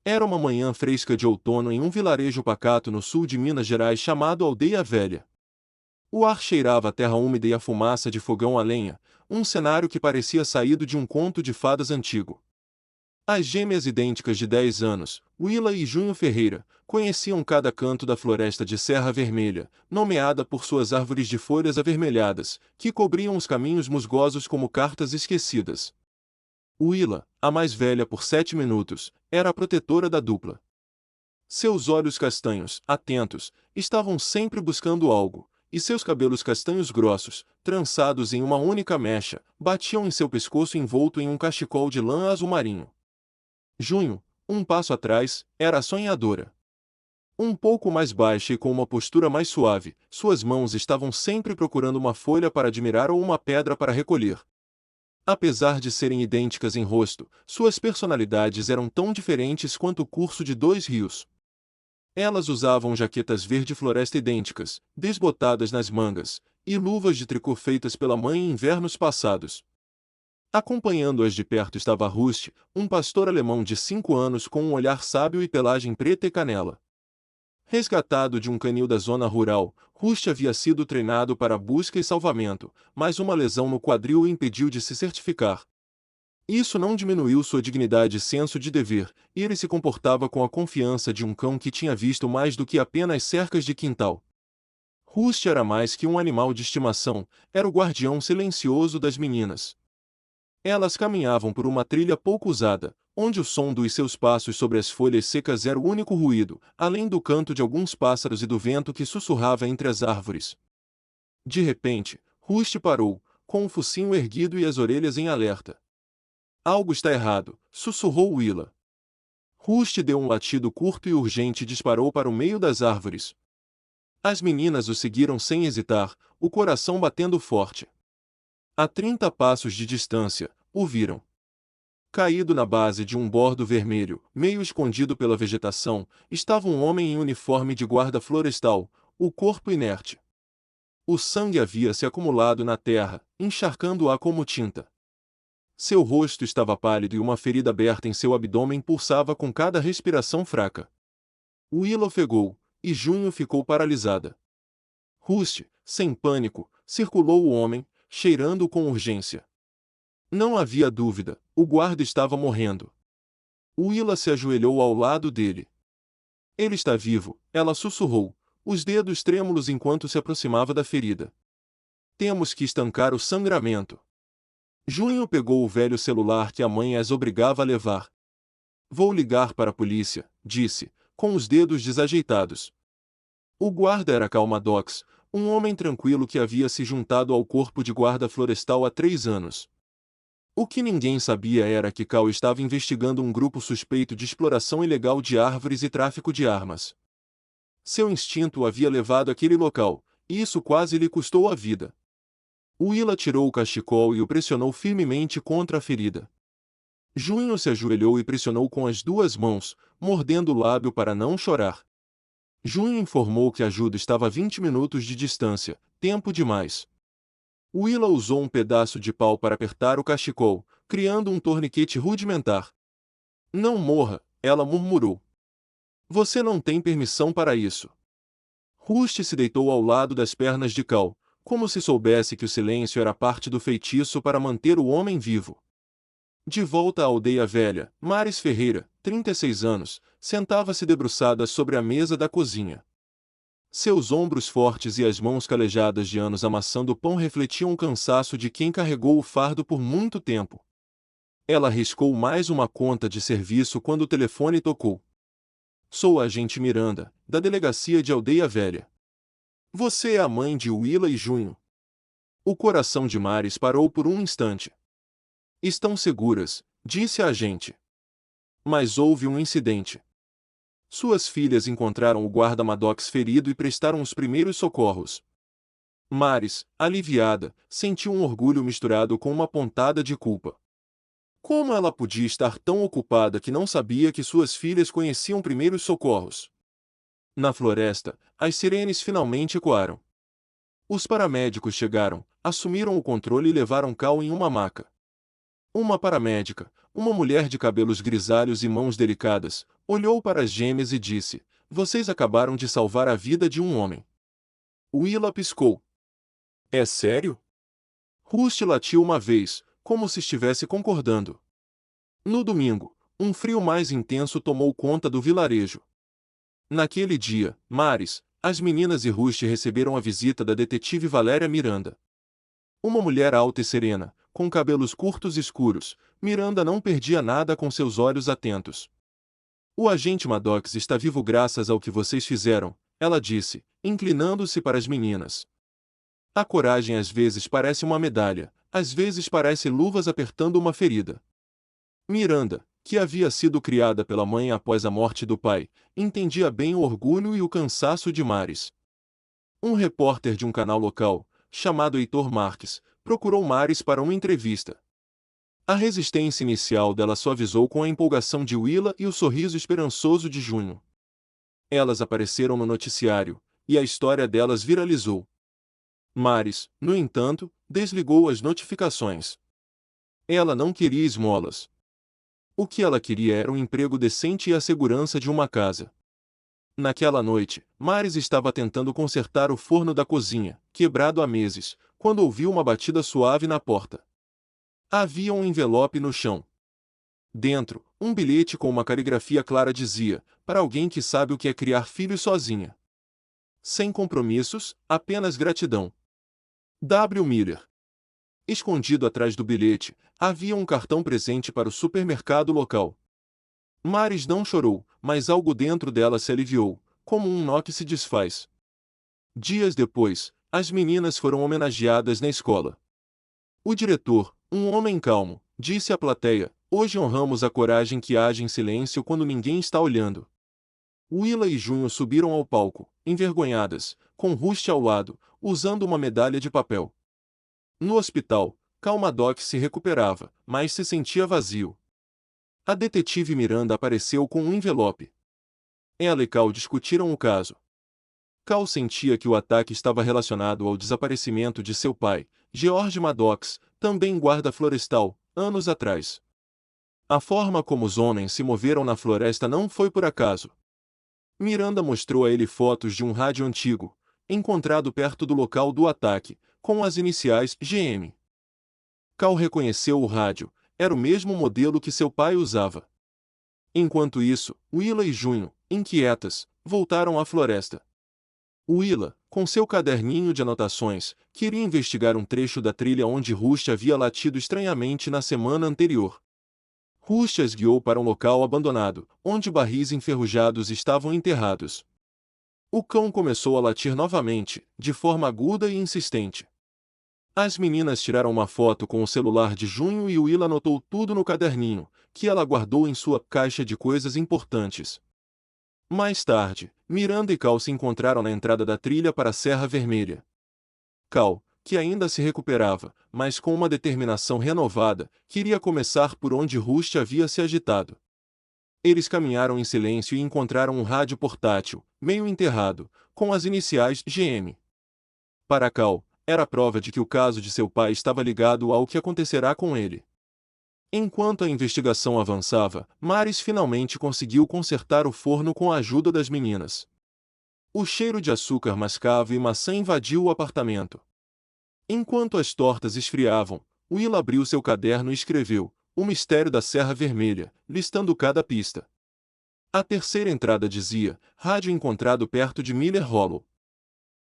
Era uma manhã fresca de outono em um vilarejo pacato no sul de Minas Gerais chamado Aldeia Velha. O ar cheirava a terra úmida e a fumaça de fogão a lenha, um cenário que parecia saído de um conto de fadas antigo. As gêmeas idênticas de 10 anos, Willa e Junho Ferreira, conheciam cada canto da floresta de Serra Vermelha, nomeada por suas árvores de folhas avermelhadas, que cobriam os caminhos musgosos como cartas esquecidas. Willa, a mais velha por 7 minutos, era a protetora da dupla. Seus olhos castanhos, atentos, estavam sempre buscando algo, e seus cabelos castanhos grossos, trançados em uma única mecha, batiam em seu pescoço envolto em um cachecol de lã azul marinho. Junho, um passo atrás, era a sonhadora. Um pouco mais baixa e com uma postura mais suave, suas mãos estavam sempre procurando uma folha para admirar ou uma pedra para recolher. Apesar de serem idênticas em rosto, suas personalidades eram tão diferentes quanto o curso de 2 rios. Elas usavam jaquetas verde-floresta idênticas, desbotadas nas mangas, e luvas de tricô feitas pela mãe em invernos passados. Acompanhando-as de perto estava Rust, um pastor alemão de 5 anos com um olhar sábio e pelagem preta e canela. Resgatado de um canil da zona rural, Rust havia sido treinado para busca e salvamento, mas uma lesão no quadril o impediu de se certificar. Isso não diminuiu sua dignidade e senso de dever, e ele se comportava com a confiança de um cão que tinha visto mais do que apenas cercas de quintal. Rust era mais que um animal de estimação, era o guardião silencioso das meninas. Elas caminhavam por uma trilha pouco usada, onde o som dos seus passos sobre as folhas secas era o único ruído, além do canto de alguns pássaros e do vento que sussurrava entre as árvores. De repente, Rust parou, com o focinho erguido e as orelhas em alerta. Algo está errado, sussurrou Willa. Rust deu um latido curto e urgente e disparou para o meio das árvores. As meninas o seguiram sem hesitar, o coração batendo forte. A 30 passos de distância, o viram. Caído na base de um bordo vermelho, meio escondido pela vegetação, estava um homem em uniforme de guarda florestal, o corpo inerte. O sangue havia se acumulado na terra, encharcando-a como tinta. Seu rosto estava pálido e uma ferida aberta em seu abdômen pulsava com cada respiração fraca. Willa ofegou, e Junho ficou paralisada. Rust, sem pânico, circulou o homem, cheirando-o com urgência. Não havia dúvida, o guarda estava morrendo. Willa se ajoelhou ao lado dele. Ele está vivo, ela sussurrou, os dedos trêmulos enquanto se aproximava da ferida. Temos que estancar o sangramento. Junho pegou o velho celular que a mãe as obrigava a levar. Vou ligar para a polícia, disse, com os dedos desajeitados. O guarda era Cal Maddox, um homem tranquilo que havia se juntado ao corpo de guarda florestal há 3 anos. O que ninguém sabia era que Cal estava investigando um grupo suspeito de exploração ilegal de árvores e tráfico de armas. Seu instinto o havia levado àquele local, e isso quase lhe custou a vida. Willa tirou o cachecol e o pressionou firmemente contra a ferida. Junho se ajoelhou e pressionou com as 2 mãos, mordendo o lábio para não chorar. Junho informou que a ajuda estava a 20 minutos de distância, tempo demais. Willa usou um pedaço de pau para apertar o cachecol, criando um torniquete rudimentar. Não morra, ela murmurou. Você não tem permissão para isso. Rust se deitou ao lado das pernas de Cal, como se soubesse que o silêncio era parte do feitiço para manter o homem vivo. De volta à aldeia velha, Maris Ferreira, 36 anos, sentava-se debruçada sobre a mesa da cozinha. Seus ombros fortes e as mãos calejadas de anos amassando pão refletiam o cansaço de quem carregou o fardo por muito tempo. Ela riscou mais uma conta de serviço quando o telefone tocou. Sou a agente Miranda, da delegacia de Aldeia Velha. Você é a mãe de Willa e Junho. O coração de Maris parou por um instante. Estão seguras, disse a agente. Mas houve um incidente. Suas filhas encontraram o guarda Maddox ferido e prestaram os primeiros socorros. Maris, aliviada, sentiu um orgulho misturado com uma pontada de culpa. Como ela podia estar tão ocupada que não sabia que suas filhas conheciam primeiros socorros? Na floresta, as sirenes finalmente ecoaram. Os paramédicos chegaram, assumiram o controle e levaram Cal em uma maca. Uma paramédica, uma mulher de cabelos grisalhos e mãos delicadas, Olhou para as gêmeas e disse: Vocês acabaram de salvar a vida de um homem. Willa piscou. É sério? Rusty latiu uma vez, como se estivesse concordando. No domingo, um frio mais intenso tomou conta do vilarejo. Naquele dia, Maris, as meninas e Rusty receberam a visita da detetive Valéria Miranda. Uma mulher alta e serena, com cabelos curtos e escuros, Miranda não perdia nada com seus olhos atentos. O agente Maddox está vivo graças ao que vocês fizeram, ela disse, inclinando-se para as meninas. A coragem às vezes parece uma medalha, às vezes parece luvas apertando uma ferida. Miranda, que havia sido criada pela mãe após a morte do pai, entendia bem o orgulho e o cansaço de Maris. Um repórter de um canal local, chamado Heitor Marques, procurou Maris para uma entrevista. A resistência inicial dela suavizou com a empolgação de Willa e o sorriso esperançoso de Junho. Elas apareceram no noticiário, e a história delas viralizou. Maris, no entanto, desligou as notificações. Ela não queria esmolas. O que ela queria era um emprego decente e a segurança de uma casa. Naquela noite, Maris estava tentando consertar o forno da cozinha, quebrado há meses, quando ouviu uma batida suave na porta. Havia um envelope no chão. Dentro, um bilhete com uma caligrafia clara dizia: para alguém que sabe o que é criar filhos sozinha. Sem compromissos, apenas gratidão. W. Miller. Escondido atrás do bilhete, havia um cartão presente para o supermercado local. Maris não chorou, mas algo dentro dela se aliviou, como um nó que se desfaz. Dias depois, as meninas foram homenageadas na escola. O diretor, um homem calmo, disse à plateia: Hoje honramos a coragem que age em silêncio quando ninguém está olhando. Willa e Junho subiram ao palco, envergonhadas, com Rusty ao lado, usando uma medalha de papel. No hospital, Cal Maddox se recuperava, mas se sentia vazio. A detetive Miranda apareceu com um envelope. Ela e Cal discutiram o caso. Cal sentia que o ataque estava relacionado ao desaparecimento de seu pai, George Maddox, também guarda florestal, anos atrás. A forma como os homens se moveram na floresta não foi por acaso. Miranda mostrou a ele fotos de um rádio antigo, encontrado perto do local do ataque, com as iniciais GM. Cal reconheceu o rádio, era o mesmo modelo que seu pai usava. Enquanto isso, Willa e Junho, inquietas, voltaram à floresta. Willa, com seu caderninho de anotações, queria investigar um trecho da trilha onde Rusty havia latido estranhamente na semana anterior. Rusty as guiou para um local abandonado, onde barris enferrujados estavam enterrados. O cão começou a latir novamente, de forma aguda e insistente. As meninas tiraram uma foto com o celular de Junho e Willa anotou tudo no caderninho, que ela guardou em sua caixa de coisas importantes. Mais tarde, Miranda e Cal se encontraram na entrada da trilha para a Serra Vermelha. Cal, que ainda se recuperava, mas com uma determinação renovada, queria começar por onde Rusty havia se agitado. Eles caminharam em silêncio e encontraram um rádio portátil, meio enterrado, com as iniciais GM. Para Cal, era a prova de que o caso de seu pai estava ligado ao que acontecerá com ele. Enquanto a investigação avançava, Maris finalmente conseguiu consertar o forno com a ajuda das meninas. O cheiro de açúcar mascavo e maçã invadiu o apartamento. Enquanto as tortas esfriavam, Willa abriu seu caderno e escreveu: O Mistério da Serra Vermelha, listando cada pista. A terceira entrada dizia: Rádio encontrado perto de Miller Hollow.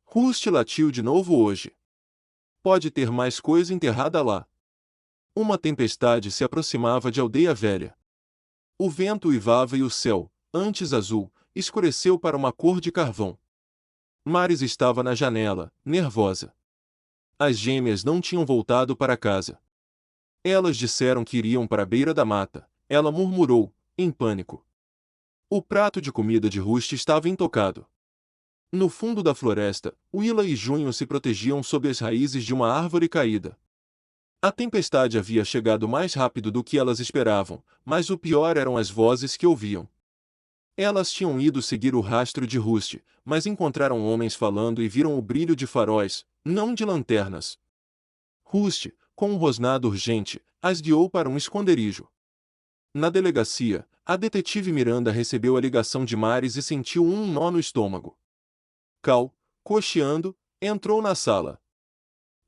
Rusty latiu de novo hoje. Pode ter mais coisa enterrada lá. Uma tempestade se aproximava de Aldeia Velha. O vento uivava e o céu, antes azul, escureceu para uma cor de carvão. Maris estava na janela, nervosa. As gêmeas não tinham voltado para casa. Elas disseram que iriam para a beira da mata, ela murmurou, em pânico. O prato de comida de Rusty estava intocado. No fundo da floresta, Willa e Junho se protegiam sob as raízes de uma árvore caída. A tempestade havia chegado mais rápido do que elas esperavam, mas o pior eram as vozes que ouviam. Elas tinham ido seguir o rastro de Rusty, mas encontraram homens falando e viram o brilho de faróis, não de lanternas. Rusty, com um rosnado urgente, as guiou para um esconderijo. Na delegacia, A detetive Miranda recebeu a ligação de Maris e sentiu um nó no estômago. Cal, cocheando, entrou na sala.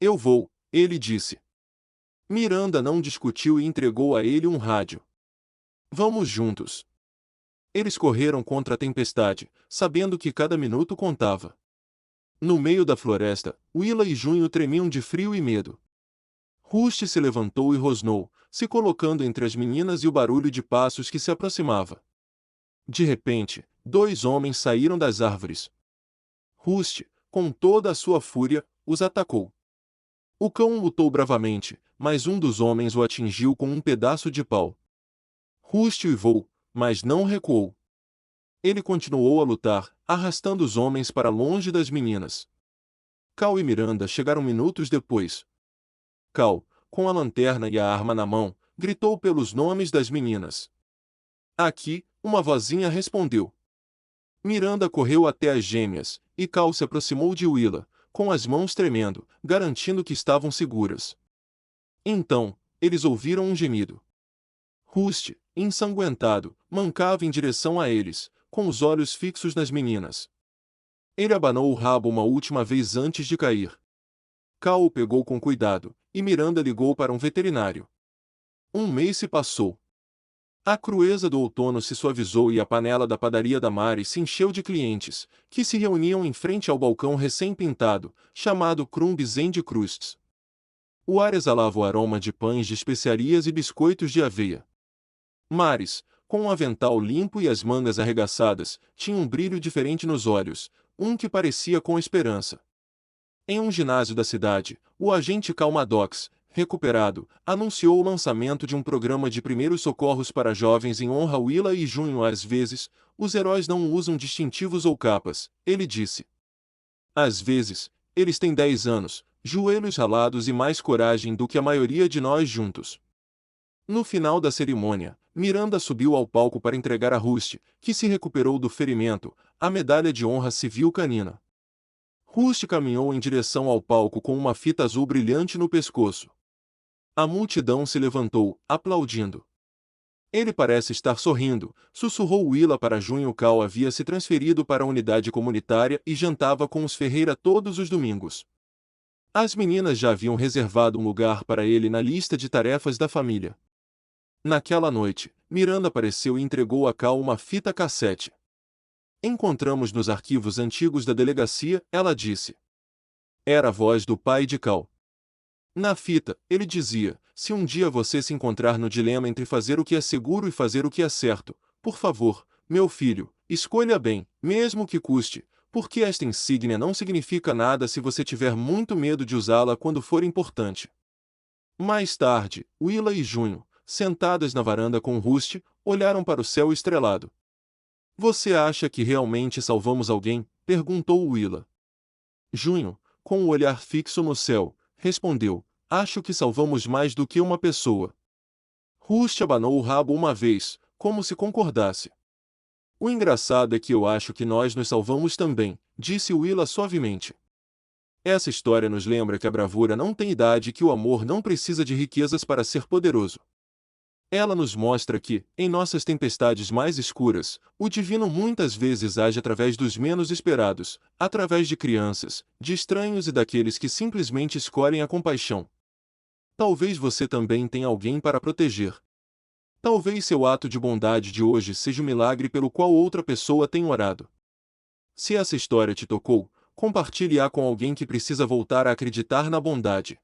Eu vou, ele disse. Miranda não discutiu e entregou a ele um rádio. Vamos juntos. Eles correram contra a tempestade, sabendo que cada minuto contava. No meio da floresta, Willa e Junho tremiam de frio e medo. Rusty se levantou e rosnou, se colocando entre as meninas e o barulho de passos que se aproximava. De repente, dois homens saíram das árvores. Rusty, com toda a sua fúria, os atacou. O cão lutou bravamente, mas um dos homens o atingiu com um pedaço de pau. Rusty uivou, mas não recuou. Ele continuou a lutar, arrastando os homens para longe das meninas. Cal e Miranda chegaram minutos depois. Cal, com a lanterna e a arma na mão, gritou pelos nomes das meninas. Aqui, uma vozinha respondeu. Miranda correu até as gêmeas, e Cal se aproximou de Willa, com as mãos tremendo, garantindo que estavam seguras. Então, eles ouviram um gemido. Rusty, ensanguentado, mancava em direção a eles, com os olhos fixos nas meninas. Ele abanou o rabo uma última vez antes de cair. Cal o pegou com cuidado, e Miranda ligou para um veterinário. Um mês se passou. A crueza do outono se suavizou e a panela da padaria da Mari se encheu de clientes, que se reuniam em frente ao balcão recém-pintado, chamado Crumbs and Crusts. O ar exalava o aroma de pães de especiarias e biscoitos de aveia. Maris, com um avental limpo e as mangas arregaçadas, tinha um brilho diferente nos olhos, um que parecia com esperança. Em um ginásio da cidade, o agente Cal Maddox, recuperado, anunciou o lançamento de um programa de primeiros socorros para jovens em honra a Willa e Junho. Às vezes, os heróis não usam distintivos ou capas, ele disse. Às vezes, eles têm 10 anos, joelhos ralados e mais coragem do que a maioria de nós juntos. No final da cerimônia, Miranda subiu ao palco para entregar a Rusty, que se recuperou do ferimento, a medalha de honra civil canina. Rusty caminhou em direção ao palco com uma fita azul brilhante no pescoço. A multidão se levantou, aplaudindo. Ele parece estar sorrindo, sussurrou Willa para Junho. Cal havia se transferido para a unidade comunitária e jantava com os Ferreira todos os domingos. As meninas já haviam reservado um lugar para ele na lista de tarefas da família. Naquela noite, Miranda apareceu e entregou a Cal uma fita cassete. Encontramos nos arquivos antigos da delegacia, ela disse. Era a voz do pai de Cal. Na fita, ele dizia, se um dia você se encontrar no dilema entre fazer o que é seguro e fazer o que é certo, por favor, meu filho, escolha bem, mesmo que custe, porque esta insígnia não significa nada se você tiver muito medo de usá-la quando for importante. Mais tarde, Willa e Junho, sentadas na varanda com Rusty, olharam para o céu estrelado. Você acha que realmente salvamos alguém? Perguntou Willa. Junho, com o olhar fixo no céu, respondeu, acho que salvamos mais do que uma pessoa. Rusty abanou o rabo uma vez, como se concordasse. O engraçado é que eu acho que nós nos salvamos também, disse Willa suavemente. Essa história nos lembra que a bravura não tem idade e que o amor não precisa de riquezas para ser poderoso. Ela nos mostra que, em nossas tempestades mais escuras, o divino muitas vezes age através dos menos esperados, através de crianças, de estranhos e daqueles que simplesmente escolhem a compaixão. Talvez você também tenha alguém para proteger. Talvez seu ato de bondade de hoje seja o milagre pelo qual outra pessoa tem orado. Se essa história te tocou, compartilhe-a com alguém que precisa voltar a acreditar na bondade.